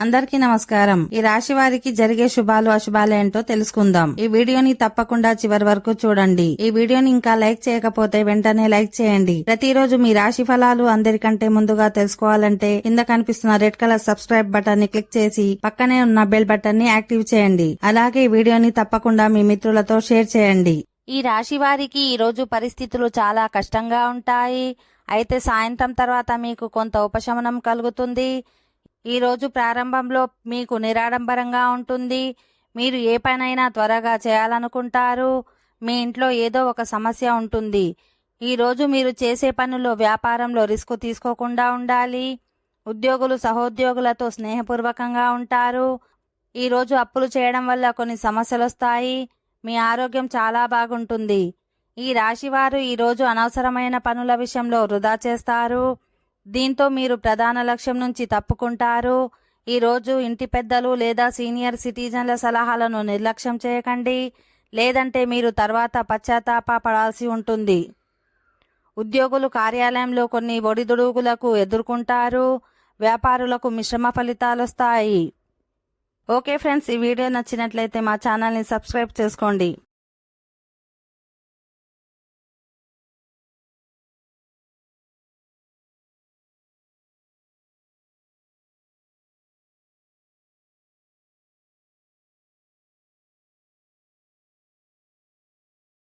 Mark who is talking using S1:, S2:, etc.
S1: అందరికీ నమస్కారం. ఈ రాశి వారికి జరిగే శుభాలు అశుభాలు ఏంటో తెలుసుకుందాం. ఈ వీడియోని తప్పకుండా చివరి వరకు చూడండి. ఈ వీడియోని ఇంకా లైక్ చేయకపోతే వెంటనే లైక్ చేయండి. ప్రతిరోజు మీ రాశి ఫలాలు అందరికంటే ముందుగా తెలుసుకోవాలంటే కింద కనిపిస్తున్న రెడ్ కలర్ సబ్స్క్రైబ్ బటన్ ని క్లిక్ చేసి పక్కనే ఉన్న బెల్ బటన్ ని యాక్టివ్ చేయండి. అలాగే ఈ వీడియోని తప్పకుండా మీ మిత్రులతో షేర్ చేయండి.
S2: ఈ రాశి వారికి ఈ రోజు పరిస్థితులు చాలా కష్టంగా ఉంటాయి. అయితే సాయంత్రం తర్వాత మీకు కొంత ఉపశమనం కలుగుతుంది. ఈ రోజు ప్రారంభంలో మీకు నిరాడంబరంగా ఉంటుంది. మీరు ఏ పనైనా త్వరగా చేయాలనుకుంటారు. మీ ఇంట్లో ఏదో ఒక సమస్య ఉంటుంది. ఈ రోజు మీరు చేసే పనుల్లో వ్యాపారంలో రిస్క్ తీసుకోకుండా ఉండాలి. ఉద్యోగులు సహోద్యోగులతో స్నేహపూర్వకంగా ఉంటారు. ఈ రోజు అప్పులు చేయడం వల్ల కొన్ని సమస్యలు వస్తాయి. మీ ఆరోగ్యం చాలా బాగుంటుంది. ఈ రాశివారు ఈరోజు అనవసరమైన పనుల విషయంలో వృధా చేస్తారు. దీంతో మీరు ప్రధాన లక్ష్యం నుంచి తప్పుకుంటారు. ఈరోజు ఇంటి పెద్దలు లేదా సీనియర్ సిటిజన్ల సలహాలను నిర్లక్ష్యం చేయకండి, లేదంటే మీరు తర్వాత పశ్చాత్తాప పడాల్సి ఉంటుంది. ఉద్యోగులు కార్యాలయంలో కొన్ని ఒడిదుడుకులకు ఎదుర్కొంటారు. వ్యాపారులకు మిశ్రమ ఫలితాలు వస్తాయి. ఓకే ఫ్రెండ్స్, ఈ వీడియో నచ్చినట్లయితే మా ఛానల్ని సబ్స్క్రైబ్ చేసుకోండి.